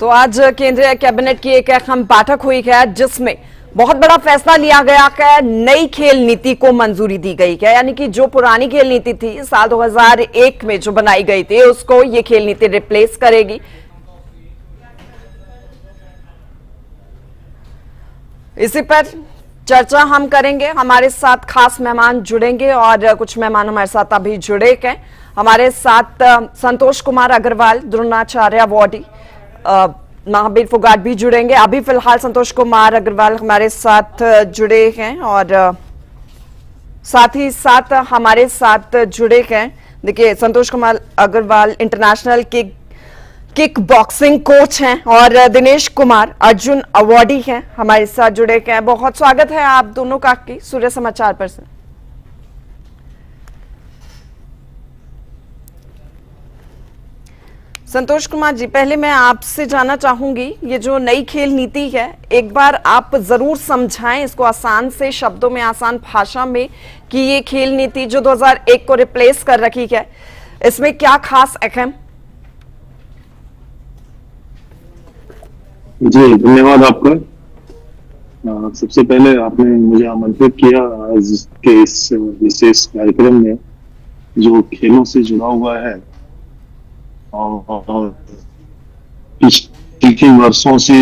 तो आज केंद्रीय कैबिनेट की एक अहम बैठक हुई है जिसमें बहुत बड़ा फैसला लिया गया है। नई खेल नीति को मंजूरी दी गई है, यानी कि जो पुरानी खेल नीति थी साल 2001 में जो बनाई गई थी उसको ये खेल नीति रिप्लेस करेगी। इसी पर चर्चा हम करेंगे। हमारे साथ खास मेहमान जुड़ेंगे और कुछ मेहमान हमारे साथ अभी जुड़े हैं। हमारे साथ संतोष कुमार अग्रवाल, द्रोणाचार्य अवॉर्डी, महावीर फोगाट भी जुड़ेंगे। अभी फिलहाल संतोष कुमार अग्रवाल हमारे साथ जुड़े हैं और साथ ही साथ हमारे साथ जुड़े हैं। देखिए, Santosh Kumar Agarwal international kick boxing coach हैं और दिनेश कुमार अर्जुन अवॉर्डी हैं हमारे साथ जुड़े हैं। बहुत स्वागत है आप दोनों का की सूर्य समाचार पर से। संतोष कुमार जी, पहले मैं आपसे जानना चाहूंगी, ये जो नई खेल नीति है एक बार आप जरूर समझाएं इसको आसान से शब्दों में, आसान भाषा में, कि ये खेल नीति जो 2001 को रिप्लेस कर रखी है इसमें क्या खास अहम। जी धन्यवाद आपका। सबसे पहले आपने मुझे आमंत्रित किया आज के इस विशेष कार्यक्रम में जो खेलों से जुड़ा हुआ है और पिछले वर्षों से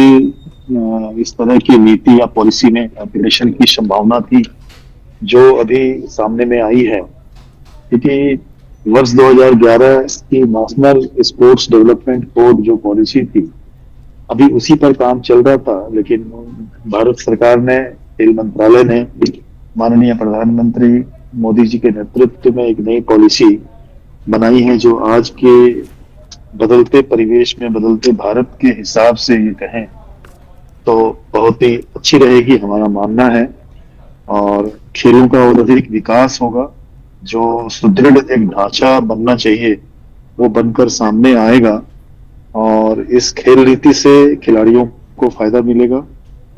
इस तरह की नीति या पॉलिसी में अपग्रेडेशन की संभावना थी जो अभी सामने में आई है, क्योंकि वर्ष 2011 की नेशनल स्पोर्ट्स डेवलपमेंट बोर्ड जो पॉलिसी थी अभी उसी पर काम चल रहा था, लेकिन भारत सरकार ने, खेल मंत्रालय ने माननीय प्रधानमंत्री मोदी जी के नेतृत्व में एक नई पॉलिसी बनाई है जो आज के बदलते परिवेश में, बदलते भारत के हिसाब से ये कहें तो बहुत ही अच्छी रहेगी, हमारा मानना है। और खेलों का और अधिक विकास होगा, जो सुदृढ़ एक ढांचा बनना चाहिए वो बनकर सामने आएगा और इस खेल नीति से खिलाड़ियों को फायदा मिलेगा।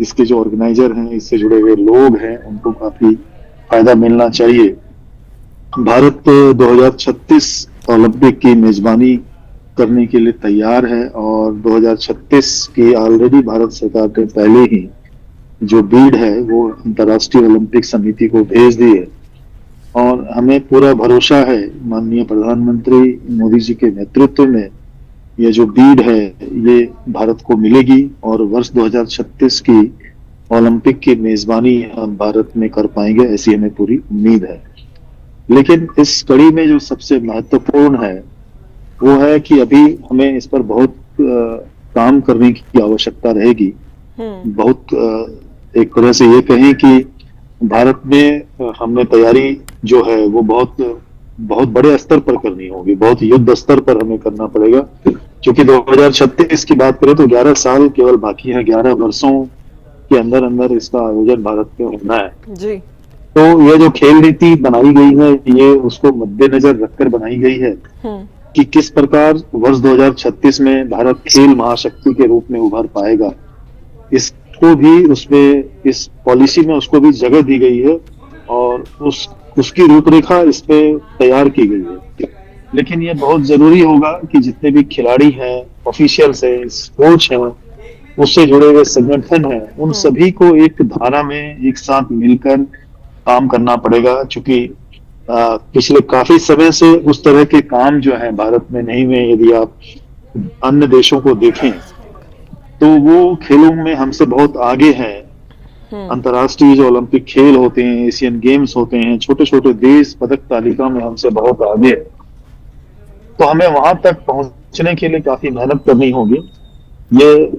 इसके जो ऑर्गेनाइजर हैं, इससे जुड़े हुए लोग हैं, उनको काफी फायदा मिलना चाहिए। भारत 2036 ओलंपिक की मेजबानी करने के लिए तैयार है और 2036 की ऑलरेडी भारत सरकार ने पहले ही जो बीड है वो अंतर्राष्ट्रीय ओलंपिक समिति को भेज दी है और हमें पूरा भरोसा है माननीय प्रधानमंत्री मोदी जी के नेतृत्व में ये जो बीड है ये भारत को मिलेगी और वर्ष 2036 की ओलंपिक की मेजबानी हम भारत में कर पाएंगे, ऐसी हमें पूरी उम्मीद है। लेकिन इस कड़ी में जो सबसे महत्वपूर्ण है वो है कि अभी हमें इस पर बहुत काम करने की आवश्यकता रहेगी। बहुत एक तरह से ये कहें कि भारत में हमने तैयारी जो है वो बहुत बड़े स्तर पर करनी होगी, बहुत युद्ध स्तर पर हमें करना पड़ेगा, क्योंकि 2036 की बात करें तो 11 साल केवल बाकी है। 11 वर्षों के अंदर अंदर इसका आयोजन भारत में होना है जी। तो ये जो खेल नीति बनाई गई है ये उसको मद्देनजर रखकर बनाई गई है कि किस प्रकार वर्ष 2036 में भारत खेल महाशक्ति के रूप में उभर पाएगा। इसको भी उसमें, इस पॉलिसी में उसको भी जगह दी गई है और उसकी रूपरेखा इस पे तैयार की गई है। लेकिन ये बहुत जरूरी होगा कि जितने भी खिलाड़ी हैं, ऑफिशियल्स हैं, कोच हैं, उससे जुड़े हुए संगठन हैं, उन सभी को एक धारा में एक साथ मिलकर काम करना पड़ेगा, क्योंकि पिछले काफी समय से उस तरह के काम जो है भारत में नहीं हुए। यदि आप अन्य देशों को देखें तो वो खेलों में हमसे बहुत आगे है। अंतर्राष्ट्रीय जो ओलंपिक खेल होते हैं, एशियन गेम्स होते हैं, छोटे छोटे देश पदक तालिका में हमसे बहुत आगे, तो हमें वहां तक पहुंचने के लिए काफी मेहनत करनी होगी। ये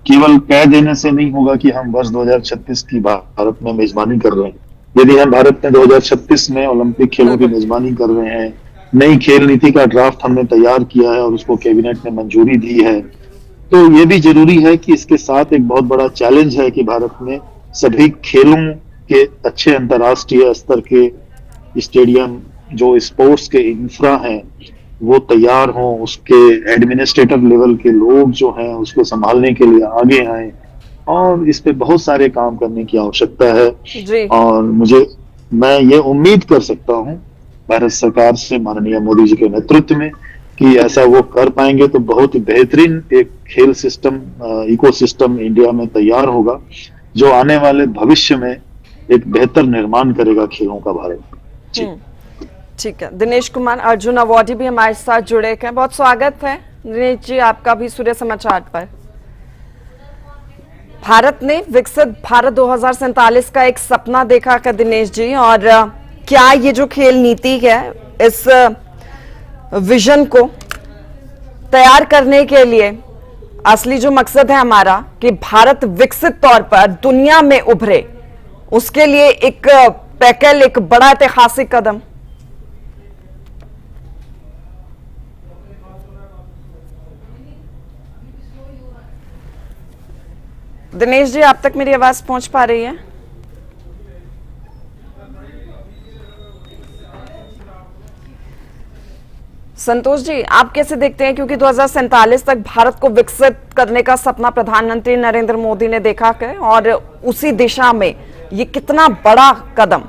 केवल कह देने से नहीं होगा कि हम वर्ष 2036 की भारत में मेजबानी कर रहे हैं। यदि हम भारत में 2036 में ओलंपिक खेलों की मेजबानी कर रहे हैं, नई खेल नीति का ड्राफ्ट हमने तैयार किया है और उसको कैबिनेट ने मंजूरी दी है, तो ये भी जरूरी है कि इसके साथ एक बहुत बड़ा चैलेंज है कि भारत में सभी खेलों के अच्छे अंतर्राष्ट्रीय स्तर के स्टेडियम, जो स्पोर्ट्स के इंफ्रा हैं, वो तैयार हों, उसके एडमिनिस्ट्रेटिव लेवल के लोग जो हैं उसको संभालने के लिए आगे आए और इस पे बहुत सारे काम करने की आवश्यकता है जी। और मैं ये उम्मीद कर सकता हूँ भारत सरकार से, माननीय मोदी जी के नेतृत्व में, कि ऐसा वो कर पाएंगे तो बहुत ही बेहतरीन एक खेल सिस्टम, इकोसिस्टम इंडिया में तैयार होगा, जो आने वाले भविष्य में एक बेहतर निर्माण करेगा खेलों का भारत। जी ठीक है। दिनेश कुमार अर्जुन अवार्डी भी हमारे साथ जुड़े हैं, बहुत स्वागत है दिनेश जी आपका भी सूर्य समाचार पर। भारत ने विकसित भारत 2047 का एक सपना देखा का दिनेश जी, और क्या ये जो खेल नीति है इस विजन को तैयार करने के लिए असली जो मकसद है हमारा कि भारत विकसित तौर पर दुनिया में उभरे, उसके लिए एक पैकेल, एक बड़ा ऐतिहासिक कदम? दिनेश जी आप तक मेरी आवाज पहुंच पा रही है? संतोष जी आप कैसे देखते हैं, क्योंकि 2047 तक भारत को विकसित करने का सपना प्रधानमंत्री नरेंद्र मोदी ने देखा है, और उसी दिशा में ये कितना बड़ा कदम?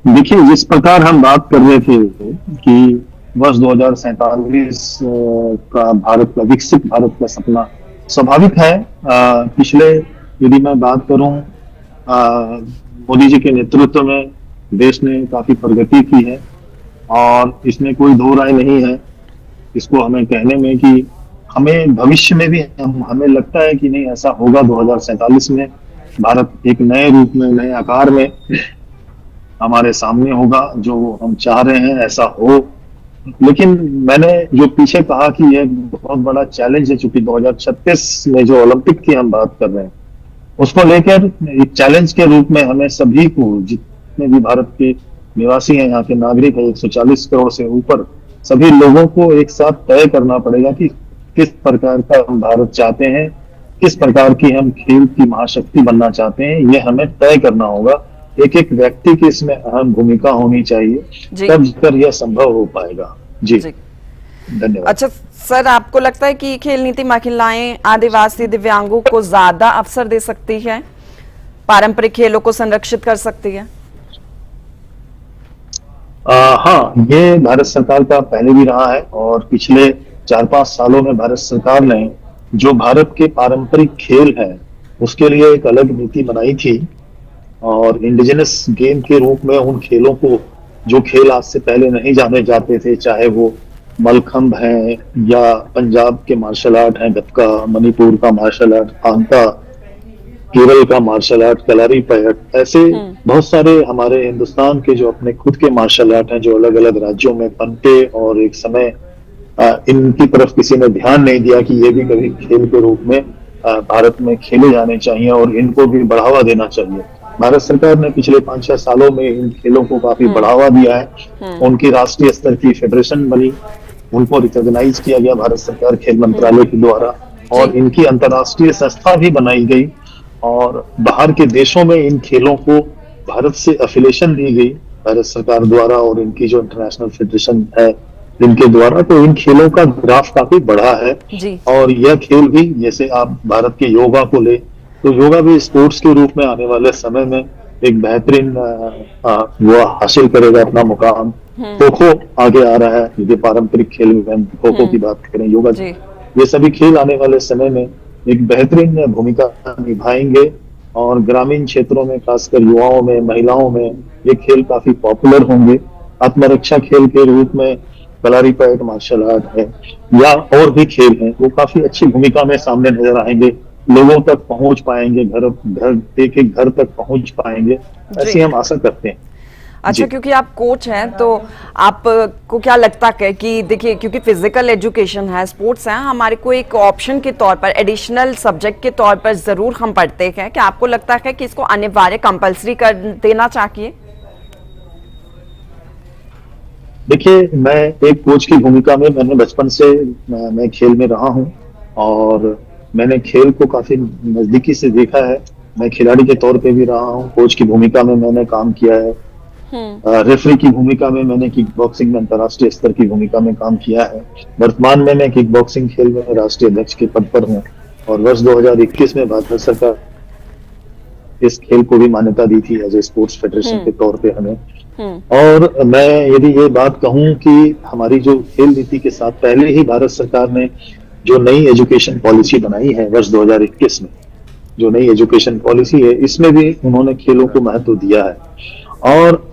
देखिए, जिस प्रकार हम बात कर रहे थे कि वर्ष 2047 का भारत का विकसित भारत का सपना स्वाभाविक है। पिछले यदि मैं बात करूं, मोदी जी के नेतृत्व में देश ने काफी प्रगति की है, और इसमें कोई दो राय नहीं है इसको हमें कहने में कि हमें भविष्य में भी हमें लगता है कि नहीं, ऐसा होगा 2047 में भारत एक नए रूप में, नए आकार में हमारे सामने होगा, जो हम चाह रहे हैं ऐसा हो। लेकिन मैंने जो पीछे कहा कि यह बहुत बड़ा चैलेंज है, चूंकि 2036 में जो ओलंपिक की हम बात कर रहे हैं उसको लेकर एक चैलेंज के रूप में हमें सभी को, जितने भी भारत के निवासी हैं, यहाँ के नागरिक हैं 140 करोड़ से ऊपर, सभी लोगों को एक साथ तय करना पड़ेगा कि किस प्रकार का हम भारत चाहते हैं, किस प्रकार की हम खेल की महाशक्ति बनना चाहते हैं, ये हमें तय करना होगा। एक एक व्यक्ति की इसमें अहम भूमिका होनी चाहिए, तब कर यह संभव हो पाएगा। जी धन्यवाद। अच्छा सर, आपको लगता है कि खेल नीति महिलाएं, आदिवासी, दिव्यांगों को ज्यादा अवसर दे सकती है, पारंपरिक खेलों को संरक्षित कर सकती है? हाँ, ये भारत सरकार का पहले भी रहा है, और पिछले 4-5 सालों में भारत सरकार ने जो भारत के पारंपरिक खेल है उसके लिए एक अलग नीति बनाई थी, और इंडिजिनस गेम के रूप में उन खेलों को, जो खेल आज से पहले नहीं जाने जाते थे, चाहे वो मलखंब है या पंजाब के मार्शल आर्ट हैं, गतका, मणिपुर का मार्शल आर्ट, थांगता, केरल का मार्शल आर्ट, कलारी पैट, ऐसे बहुत सारे हमारे हिंदुस्तान के जो अपने खुद के मार्शल आर्ट हैं, जो अलग अलग राज्यों में पनपे, और एक समय इनकी तरफ किसी ने ध्यान नहीं दिया कि ये भी कभी खेल के रूप में भारत में खेले जाने चाहिए और इनको भी बढ़ावा देना चाहिए। भारत सरकार ने पिछले 5-6 सालों में इन खेलों को काफी बढ़ावा दिया है। उनकी राष्ट्रीय स्तर की फेडरेशन बनी, उनको रिकॉग्नाइज किया गया भारत सरकार खेल मंत्रालय के द्वारा, और इनकी अंतर्राष्ट्रीय संस्था भी बनाई गई, और बाहर के देशों में इन खेलों को भारत से एफिलिएशन दी गई भारत सरकार द्वारा, और इनकी जो इंटरनेशनल फेडरेशन है इनके द्वारा, तो इन खेलों का ग्राफ काफी बढ़ा है। और यह खेल भी, जैसे आप भारत के योगा को ले, तो योगा भी स्पोर्ट्स के रूप में आने वाले समय में एक बेहतरीन वो हासिल करेगा अपना मुकाम। खो खो आगे आ रहा है, यदि पारंपरिक खेल में खो खो की बात करें, योगा, ये सभी खेल आने वाले समय में एक बेहतरीन भूमिका निभाएंगे, और ग्रामीण क्षेत्रों में, खासकर युवाओं में, महिलाओं में ये खेल काफी पॉपुलर होंगे। आत्मरक्षा खेल के रूप में कलारी पैट मार्शल आर्ट है या और भी खेल हैं, वो काफी अच्छी भूमिका में सामने नजर आएंगे, लोगों तक पहुंच पाएंगे, घर एक एक घर तक पहुंच पाएंगे, ऐसी हम आशा करते हैं। अच्छा, क्योंकि आप कोच हैं तो आपको क्या लगता है कि देखिए, क्योंकि फिजिकल एजुकेशन है, स्पोर्ट्स है, हमारे को एक ऑप्शन के तौर पर, एडिशनल सब्जेक्ट के तौर पर जरूर हम पढ़ते हैं, क्या आपको लगता है कि इसको अनिवार्य कंपलसरी कर देना चाहिए? देखिए, मैं एक कोच की भूमिका में, मैंने बचपन से मैं खेल में रहा हूं, और मैंने खेल को काफी नजदीकी से देखा है। मैं खिलाड़ी के तौर पे भी रहा हूं, कोच की भूमिका में मैंने काम किया है, रेफरी की भूमिका में मैंने किक बॉक्सिंग में अंतर्राष्ट्रीय स्तर की भूमिका में काम किया है। वर्तमान में मैं किक बॉक्सिंग खेल में राष्ट्रीय अध्यक्ष के पद पर हूँ, और वर्ष 2021 में भारत सरकार इस खेल को भी मान्यता दी थी एज ए स्पोर्ट्स फेडरेशन के तौर पे हमें। और मैं यदि ये बात कहूं कि हमारी जो खेल नीति के साथ पहले ही भारत सरकार ने जो नई एजुकेशन पॉलिसी बनाई है वर्ष 2021 में, जो नई एजुकेशन पॉलिसी है, इसमें भी उन्होंने खेलों को महत्व दिया है। और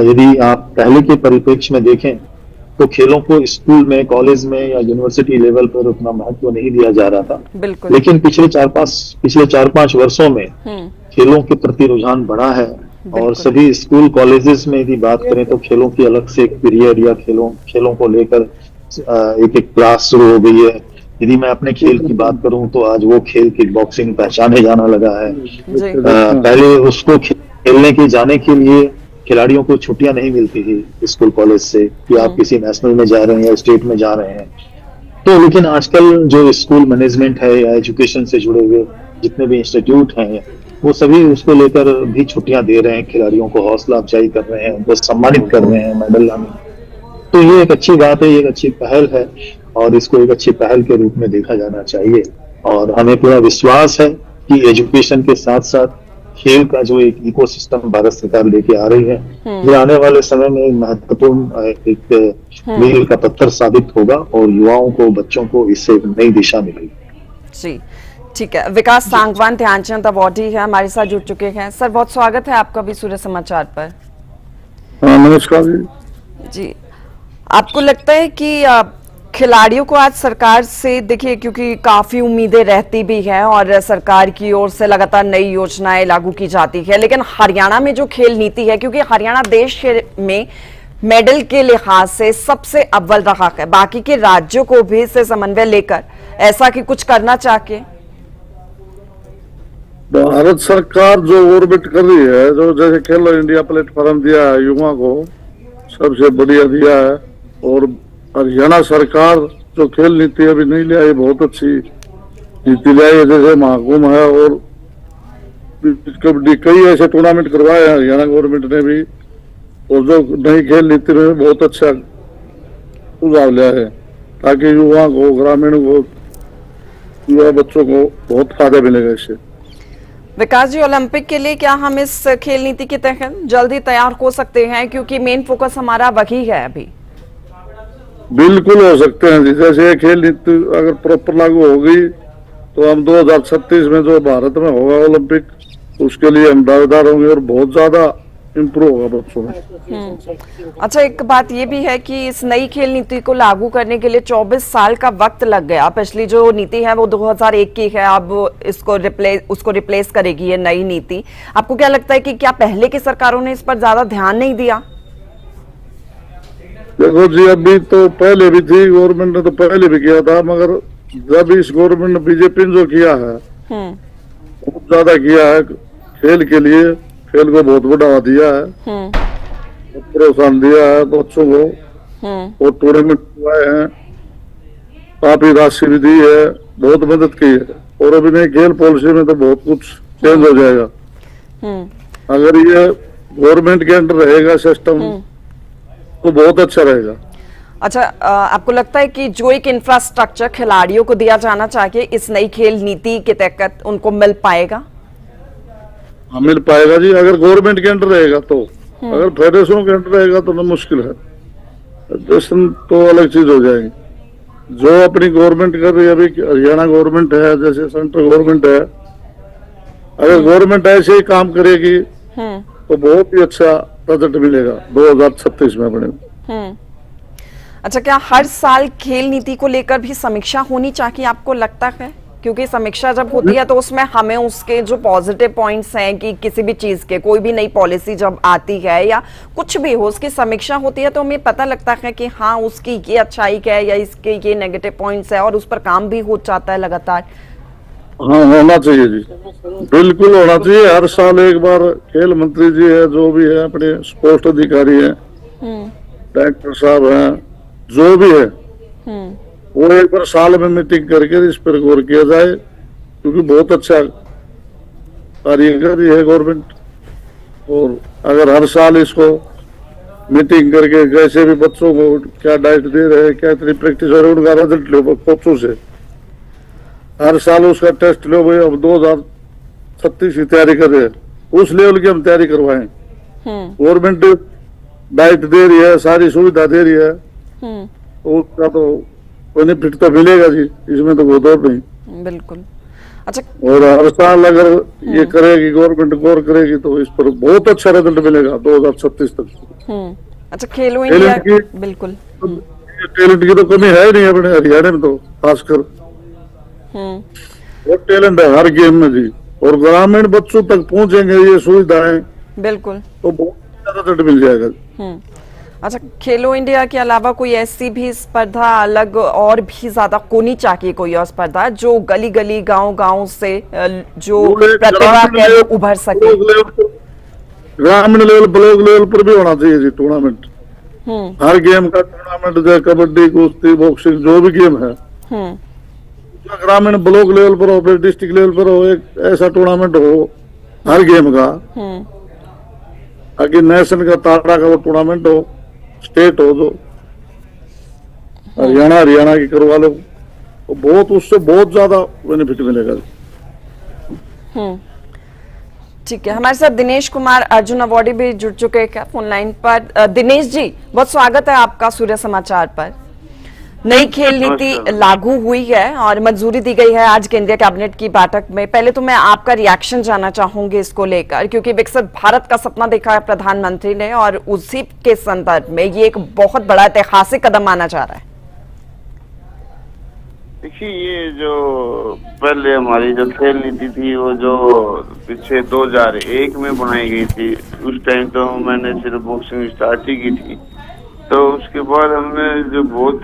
यदि आप पहले के परिप्रेक्ष्य में देखें तो खेलों को स्कूल में, कॉलेज में या यूनिवर्सिटी लेवल पर उतना महत्व नहीं दिया जा रहा था। बिल्कुल। लेकिन पिछले 4-5 वर्षों में खेलों के प्रति रुझान बढ़ा है और सभी स्कूल कॉलेजेस में यदि बात करें तो खेलों की अलग से एक पीरियड या खेलों को लेकर एक क्लास शुरू हो गई है। यदि मैं अपने खेल की बात करूं तो आज वो खेल किक बॉक्सिंग पहचाने जाना लगा है। पहले उसको खेलने के जाने के लिए खिलाड़ियों को छुट्टियां नहीं मिलती थी स्कूल कॉलेज से कि आप किसी नेशनल में जा रहे हैं या स्टेट में जा रहे हैं। तो लेकिन आजकल जो स्कूल मैनेजमेंट है या एजुकेशन से जुड़े हुए जितने भी इंस्टीट्यूट हैं वो सभी उसको लेकर भी छुट्टियां दे रहे हैं, खिलाड़ियों को हौसला अफजाई कर रहे हैं, उनको सम्मानित कर रहे हैं मेडल लाने। तो ये एक अच्छी बात है, ये एक अच्छी पहल है और इसको एक अच्छी पहल के रूप में देखा जाना चाहिए। और हमें पूरा विश्वास है कि एजुकेशन के साथ साथ खेल का जो एक इकोसिस्टम भारत सरकार लेके आ रही है, ये आने वाले समय में महत्वपूर्ण एक मील का पत्थर साबित होगा और युवाओं को, बच्चों को इससे एक नई दिशा मिलेगी। जी ठीक है। विकास सांगवान ध्यानचंद अवार्डी है, हमारे साथ जुड़ चुके हैं। सर बहुत स्वागत है आपका भी सूर्य समाचार पर। नमस्कार जी। आपको लगता है कि खिलाड़ियों को आज सरकार से, देखिए क्योंकि काफी उम्मीदें रहती भी हैं और सरकार की ओर से लगातार नई योजनाएं लागू की जाती है, लेकिन हरियाणा में जो खेल नीति है, क्योंकि हरियाणा देश में मेडल के लिहाज से सबसे अव्वल रहा है, बाकी के राज्यों को भी इससे समन्वय लेकर ऐसा कि कुछ करना चाहिए। भारत सरकार जो गवर्नमेंट कर रही है, जो जैसे खेलो इंडिया प्लेटफॉर्म दिया है युवा को, सबसे बढ़िया दिया है। और हरियाणा सरकार जो खेल नीति अभी नहीं लिया है, बहुत अच्छी नीति लाई है। जैसे महाकुंभ है और कबड्डी, कई ऐसे टूर्नामेंट करवाए हैं हरियाणा गवर्नमेंट ने भी। और जो नई खेल नीति में बहुत अच्छा सुझाव लिया है ताकि युवा को, ग्रामीण को, युवा बच्चों को बहुत फायदा मिलेगा इससे। विकास जी, ओलंपिक के लिए क्या हम इस खेल नीति के तहत जल्दी तैयार हो सकते हैं, क्योंकि मेन फोकस हमारा वही है अभी? बिल्कुल हो सकते हैं। जैसे खेल नीति अगर प्रॉपर लागू होगी तो हम 2036 में जो भारत में होगा ओलंपिक, उसके लिए हम दावेदार होंगे और बहुत ज्यादा इम्प्रूव होगा बच्चों में। अच्छा, एक बात ये भी है कि इस नई खेल नीति को लागू करने के लिए 24 साल का वक्त लग गया। पिछली जो नीति है वो 2001 की है, अब उसको रिप्लेस करेगी ये नई नीति। आपको क्या लगता है कि क्या पहले की सरकारों ने इस पर ज्यादा ध्यान नहीं दिया? देखो जी, अभी तो पहले भी थी गवर्नमेंट ने, तो पहले भी किया था, मगर जब इस गवर्नमेंट ने, बीजेपी ने जो किया है बहुत ज्यादा किया है खेल के लिए। खेल को बहुत बढ़ावा दिया है, प्रोत्साहन दिया है बच्चों को और टूर्नामेंट हुए हैं, काफी राशि भी दी है, बहुत मदद की है। और अभी नई खेल पॉलिसी में तो बहुत कुछ चेंज हो जाएगा अगर ये गवर्नमेंट के अंडर रहेगा सिस्टम, तो बहुत अच्छा रहेगा। अच्छा, आपको लगता है कि जो एक इंफ्रास्ट्रक्चर खिलाड़ियों को दिया जाना चाहिए इस नई खेल नीति के तहत उनको मिल पाएगा? हाँ, मिल पाएगा जी, अगर गवर्नमेंट के अंडर रहेगा तो। अगर फेडरेशन के अंडर रहेगा तो मुश्किल है, फेडरेशन तो अलग चीज हो जाएगी। जो अपनी गवर्नमेंट कर रही है अभी, हरियाणा गवर्नमेंट है, जैसे सेंट्रल गवर्नमेंट है, अगर गवर्नमेंट ऐसे ही काम करेगी तो बहुत ही अच्छा रिजल्ट मिलेगा 2036 में अपने। अच्छा, क्या हर साल खेल नीति को लेकर भी समीक्षा होनी चाहिए आपको लगता है? क्योंकि समीक्षा जब होती है तो उसमें हमें उसके जो पॉजिटिव पॉइंट्स हैं कि किसी भी चीज के, कोई भी नई पॉलिसी जब आती है या कुछ भी हो, उसकी समीक्षा होती है तो हमें पता लगता है कि हाँ उसकी ये अच्छाई क्या है या इसके ये नेगेटिव पॉइंट्स है और उस पर काम भी हो जाता है लगातार। हाँ, होना चाहिए जी, बिल्कुल होना चाहिए। हर साल एक बार खेल मंत्री जी है, जो भी है, अपने स्पोर्ट्स अधिकारी है, डायरेक्टर साहब हैं, जो भी है, वो एक बार साल में मीटिंग करके इस पर गौर किया जाए, क्योंकि बहुत अच्छा कार्य कर रही है गवर्नमेंट। और अगर हर साल इसको मीटिंग करके कैसे भी बच्चों को क्या डाइट दे रहे हैं, क्या इतनी प्रैक्टिस हो रही है, उनका रिजल्ट लो कोचों से, हर साल उसका टेस्ट लो भाई। अब 2036 की तैयारी कर रहे हैं, उस लेवल की हम तैयारी करवाएं। गवर्नमेंट डाइट दे रही है, सारी सुविधा दे रही है, तो उसका तो बेनिफिट तो मिलेगा जी, इसमें तो कोई दौर नहीं। बिल्कुल। अच्छा। और हर साल अगर ये करेगी गवर्नमेंट गौर करेगी तो इस पर बहुत अच्छा रिजल्ट मिलेगा 2036 तक। अच्छा, खेलो इंडिया, बिल्कुल। टैलेंट की तो कमी है ही नहीं अपने हरियाणा में, तो खासकर बहुत टैलेंट है हर गेम में जी। और ग्रामीण बच्चों तक पहुंचेंगे ये सुविधाएं, बिल्कुल, तो बहुत ज्यादा रिजल्ट मिल जाएगा। अच्छा, खेलो इंडिया के अलावा कोई ऐसी भी स्पर्धा अलग और भी ज्यादा होनी चाहिए, कोई और स्पर्धा जो गली गली गांव गांव से जो प्रतिभा है उभर सके? ग्रामीण लेवल, ब्लॉक लेवल पर भी होना चाहिए जी टूर्नामेंट। हर गेम का टूर्नामेंट, जैसे कबड्डी, कुश्ती, बॉक्सिंग, जो भी गेम है ग्रामीण ब्लॉक लेवल पर हो, फिर डिस्ट्रिक्ट लेवल पर हो, एक ऐसा टूर्नामेंट हो हर गेम का, ताकि नेशन का तारा का वो टूर्नामेंट हो, स्टेट हो, जो हरियाणा की करवा लो, तो बहुत उससे बहुत ज्यादा बेनिफिट मिलेगा। ठीक है, हमारे साथ दिनेश कुमार अर्जुन अवार्डी भी जुड़ चुके हैं फोन लाइन पर। दिनेश जी, बहुत स्वागत है आपका सूर्य समाचार पर। नई खेल नीति लागू हुई है और मंजूरी दी गई है आज केंद्रीय कैबिनेट की बैठक में। पहले तो मैं आपका रिएक्शन जानना चाहूंगी इसको लेकर, क्योंकि विकसित भारत का सपना देखा है प्रधानमंत्री ने और उसी के संदर्भ में ये एक बहुत बड़ा ऐतिहासिक कदम माना जा रहा है। देखिए, ये जो पहले हमारी जो खेल नीति थी वो जो पीछे 2001 में बनाई गई थी, उस टाइम तो मैंने सिर्फ बॉक्सिंग स्टार्ट ही की थी। तो उसके बाद हमने जो बहुत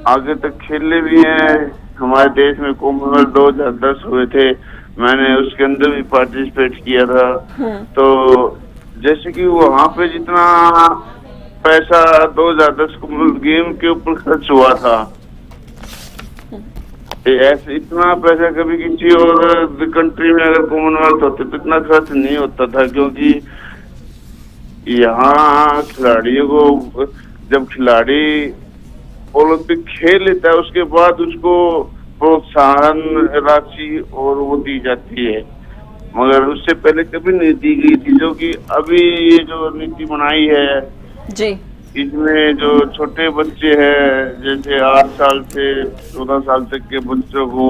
आगे तक खेले भी हैं। हमारे देश में कॉमनवेल्थ 2010 हुए थे, मैंने उसके अंदर भी पार्टिसिपेट किया था। तो जैसे कि वहाँ पे जितना पैसा 2010 कॉमनवेल्थ गेम के ऊपर खर्च हुआ था, ऐसे इतना पैसा कभी किसी और कंट्री में अगर कॉमनवेल्थ होते तो इतना खर्च नहीं होता था, क्योंकि यहाँ खिलाड़ियों को, जब खिलाड़ी ओलंपिक खेल लेता है उसके बाद उसको प्रोत्साहन राशि और वो दी जाती है, मगर उससे पहले कभी नहीं दी गई थी। जो कि अभी ये जो नीति बनाई है जी, इसमें जो छोटे बच्चे हैं, जैसे 8 साल से 14 साल तक के बच्चों को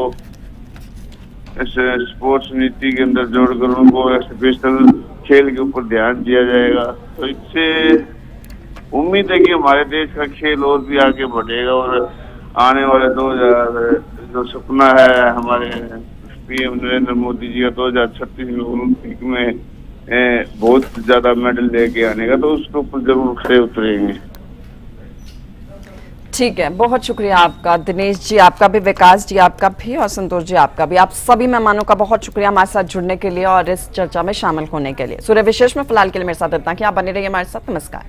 ऐसे स्पोर्ट्स नीति के अंदर जोड़कर उनको स्पेशल खेल के ऊपर ध्यान दिया जाएगा। तो इससे उम्मीद है कि हमारे देश का खेल और भी आगे बढ़ेगा और आने वाले 2000 जो सपना है हमारे पीएम नरेंद्र मोदी जी का 2036 में ओलंपिक में बहुत ज्यादा मेडल लेके आने का, तो उसके ऊपर जरूर खड़े उतरेंगे। ठीक है, बहुत शुक्रिया आपका दिनेश जी, आपका भी, विकास जी आपका भी और संतोष जी आपका भी। आप सभी मेहमानों का बहुत शुक्रिया हमारे साथ जुड़ने के लिए और इस चर्चा में शामिल होने के लिए। सूर्य विशेष में फिलहाल के लिए मेरे साथ इतना कि आप बने रहिए हमारे साथ। नमस्कार।